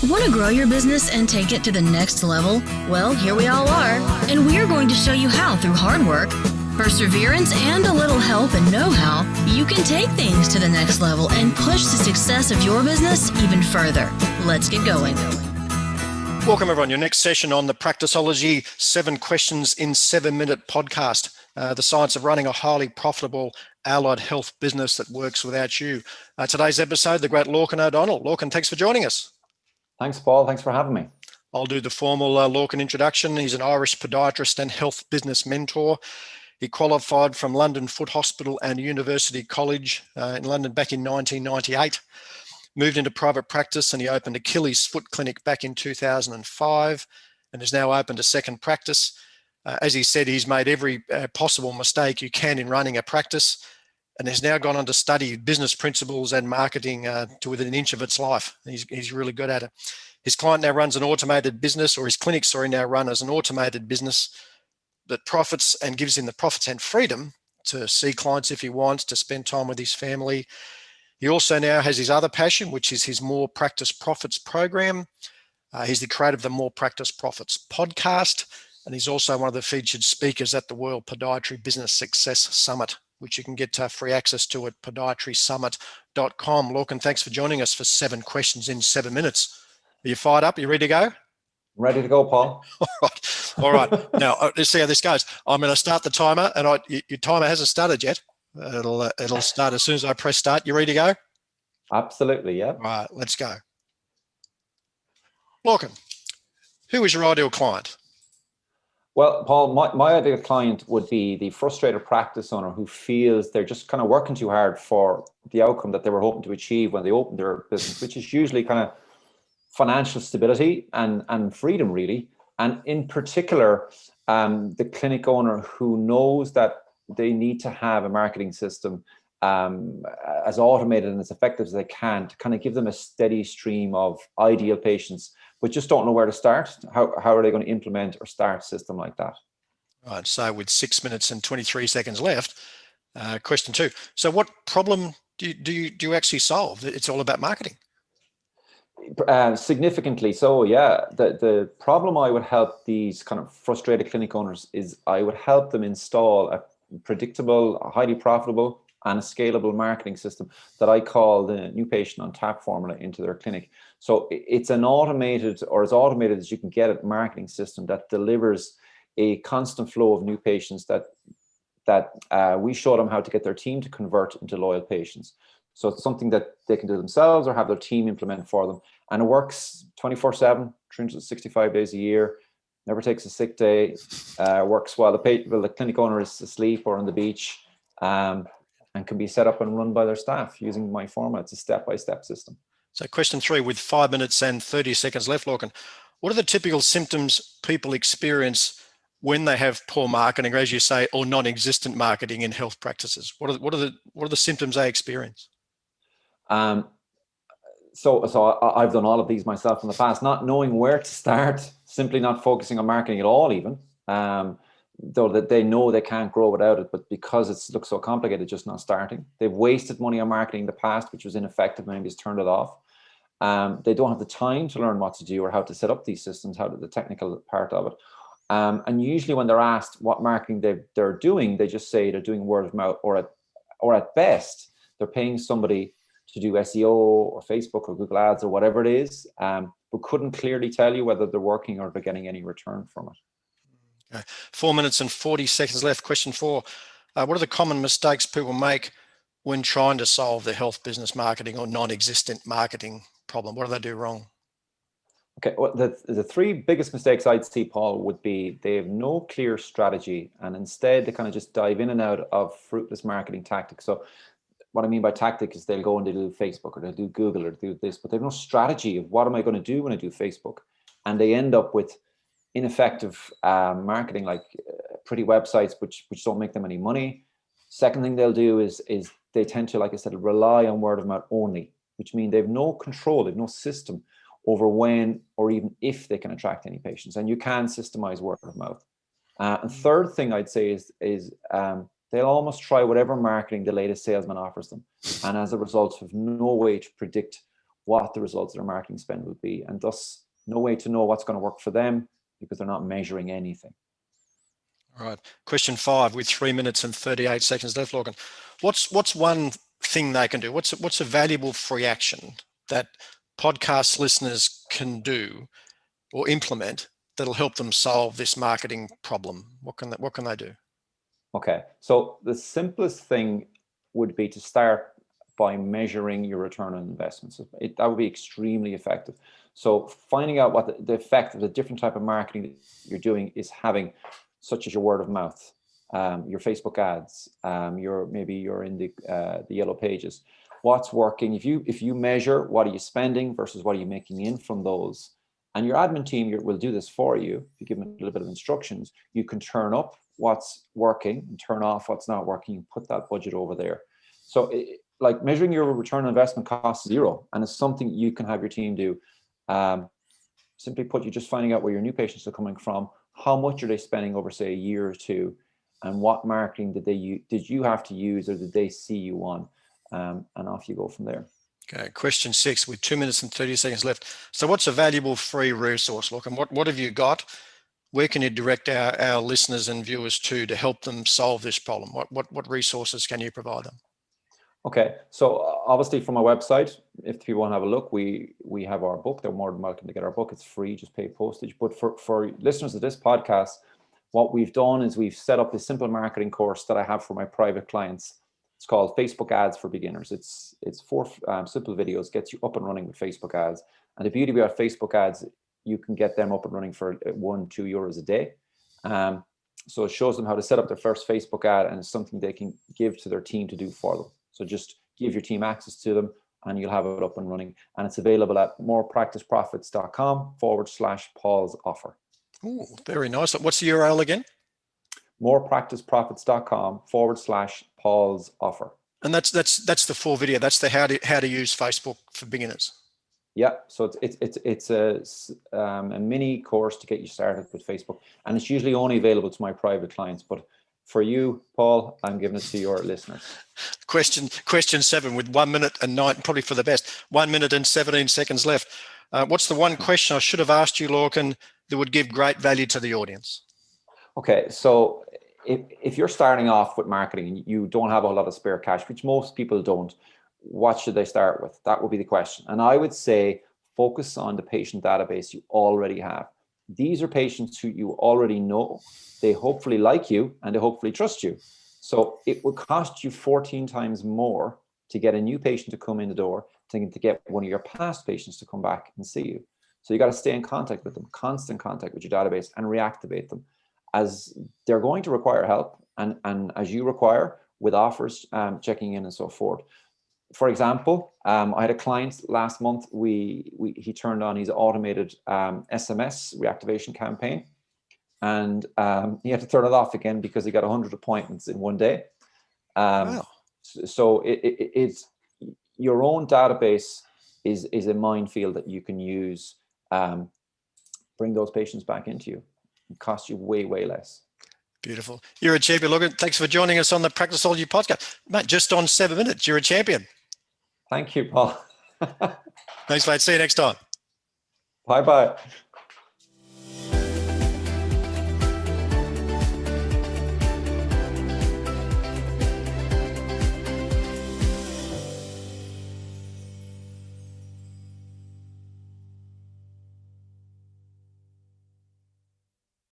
Want to grow your business and take it to the next level? Well, here we all are, and we're going to show you how through hard work, perseverance, and a little help and know-how, you can take things to the next level and push the success of your business even further. Let's get going. Welcome everyone. Your next session on the Practiceology 7 Questions in 7-Minute podcast. The science of running a highly profitable allied health business that works without you. Today's episode, the great Lorcan O'Donaile. Lorcan, thanks for joining us. Thanks, Paul. Thanks for having me. I'll do the formal Lorcan introduction. He's an Irish podiatrist and health business mentor. He qualified from London Foot Hospital and University College in London back in 1998. Moved into private practice and he opened Achilles Foot Clinic back in 2005 and is now opened a second practice. As he said, he's made every possible mistake you can in running a practice and has now gone on to study business principles and marketing to within an inch of its life. He's really good at it. His client now runs an automated business, or his clinic, now run as an automated business that profits and gives him the profits and freedom to see clients if he wants, to spend time with his family. He also now has his other passion, which is his More Practice Profits program. He's the creator of the More Practice Profits podcast, and he's also one of the featured speakers at the World Podiatry Business Success Summit, which you can get free access to at podiatrysummit.com. Lorcan, thanks for joining us for 7 questions in 7 minutes. Are you fired up? Are you ready to go? Ready to go, Paul. All right. Now, let's see how this goes. I'm going to start the timer, and your timer hasn't started yet. It'll start as soon as I press start. You ready to go? Absolutely, yeah. All right, let's go. Lorcan, who is your ideal client? Well, Paul, my ideal client would be the frustrated practice owner who feels they're just kind of working too hard for the outcome that they were hoping to achieve when they opened their business, which is usually kind of financial stability and freedom, really. And in particular, the clinic owner who knows that they need to have a marketing system as automated and as effective as they can to kind of give them a steady stream of ideal patients, but just don't know where to start. How are they going to implement or start a system like that? Right. So with 6 minutes and 23 seconds left, question 2. So what problem do you actually solve? It's all about marketing. Significantly so, yeah. The problem I would help these kind of frustrated clinic owners is I would help them install a predictable, highly profitable, and a scalable marketing system that I call the new patient on tap formula into their clinic. So it's an automated, or as automated as you can get it, marketing system that delivers a constant flow of new patients that we show them how to get their team to convert into loyal patients. So it's something that they can do themselves or have their team implement for them. And it works 24/7, 365 days a year, never takes a sick day, works while the clinic owner is asleep or on the beach, and can be set up and run by their staff using my format. It's a step-by-step system. So question 3, with 5 minutes and 30 seconds left, Lorcan, what are the typical symptoms people experience when they have poor marketing, or as you say, or non-existent marketing in health practices? What are the symptoms they experience? So I've done all of these myself in the past, not knowing where to start, simply not focusing on marketing at all, even. Though that they know they can't grow without it, but because it looks so complicated, just not starting. They've wasted money on marketing in the past, which was ineffective, maybe just turned it off. They don't have the time to learn what to do or how to set up these systems, how to the technical part of it. And usually when they're asked what marketing they're doing, they just say they're doing word of mouth, or at best, they're paying somebody to do SEO or Facebook or Google Ads or whatever it is, but couldn't clearly tell you whether they're working or they're getting any return from it. Okay. 4 minutes and 40 seconds left. Question 4. What are the common mistakes people make when trying to solve their health business marketing or non-existent marketing problem? What do they do wrong? Okay, well, the 3 biggest mistakes I'd see, Paul, would be they have no clear strategy, and instead they kind of just dive in and out of fruitless marketing tactics. So what I mean by tactic is they'll go and they'll do Facebook or they'll do Google or do this, but they have no strategy of what am I going to do when I do Facebook, and they end up with ineffective marketing, like pretty websites which don't make them any money. Second thing they'll do is they tend to, like I said, rely on word of mouth only, which means they have no control, they have no system over when or even if they can attract any patients. And you can systemize word of mouth. And third thing I'd say is they'll almost try whatever marketing the latest salesman offers them, and as a result have no way to predict what the results of their marketing spend will be, and thus no way to know what's going to work for them because they're not measuring anything. All right. Question 5 with 3 minutes and 38 seconds left, Lorcan. What's one thing they can do? What's a valuable free action that podcast listeners can do or implement that'll help them solve this marketing problem? What can they do? Okay, so the simplest thing would be to start by measuring your return on investments. That would be extremely effective. So finding out what the effect of the different type of marketing that you're doing is having, such as your word of mouth, your Facebook ads, maybe you're in the yellow pages. What's working? If you measure what are you spending versus what are you making in from those, and your admin team will do this for you. If you give them a little bit of instructions, you can turn up what's working and turn off what's not working and put that budget over there. So like measuring your return on investment costs zero, and it's something you can have your team do. Simply put, you're just finding out where your new patients are coming from, how much are they spending over, say, a year or two, and what marketing did you have to use, or did they see you on, and off you go from there. Okay, question 6 with 2 minutes and 30 seconds left. So what's a valuable free resource, Lorcan? What have you got? Where can you direct our listeners and viewers to help them solve this problem? What resources can you provide them? Okay, so obviously from our website, if people want to have a look, we have our book. They're more than welcome to get our book. It's free, just pay postage. But for listeners of this podcast, what we've done is we've set up a simple marketing course that I have for my private clients. It's called Facebook Ads for Beginners. It's 4 simple videos, gets you up and running with Facebook ads. And the beauty about Facebook ads, you can get them up and running for €1-2 a day. So it shows them how to set up their first Facebook ad, and it's something they can give to their team to do for them. So just give your team access to them and you'll have it up and running. And it's available at morepracticeprofits.com/Paul's offer. Oh, very nice. What's the URL again? morepracticeprofits.com/Paul's offer. And that's the full video. That's the how to use Facebook for beginners. Yeah, so it's a mini course to get you started with Facebook, and it's usually only available to my private clients. But for you, Paul, I'm giving it to your listeners. Question 7 with 1 minute and 9, probably for the best, 1 minute and 17 seconds left. What's the one question I should have asked you, Lorcan, that would give great value to the audience? Okay, so if you're starting off with marketing and you don't have a lot of spare cash, which most people don't, what should they start with? That would be the question. And I would say focus on the patient database you already have. These are patients who you already know. They hopefully like you and they hopefully trust you. So it would cost you 14 times more to get a new patient to come in the door than to get one of your past patients to come back and see you. So you got to stay in contact with them, constant contact with your database, and reactivate them, as they're going to require help, and as you require, with offers, checking in and so forth. For example, I had a client last month. He turned on his automated SMS reactivation campaign, and he had to turn it off again because he got 100 appointments in one day. Wow. So it's your own database is a minefield that you can use. Bring those patients back into you. It costs you way less. Beautiful. You're a champion, Lorcan. Thanks for joining us on the Practiceology podcast. Mate, just on 7 minutes, you're a champion. Thank you, Paul. Thanks, mate. See you next time. Bye-bye.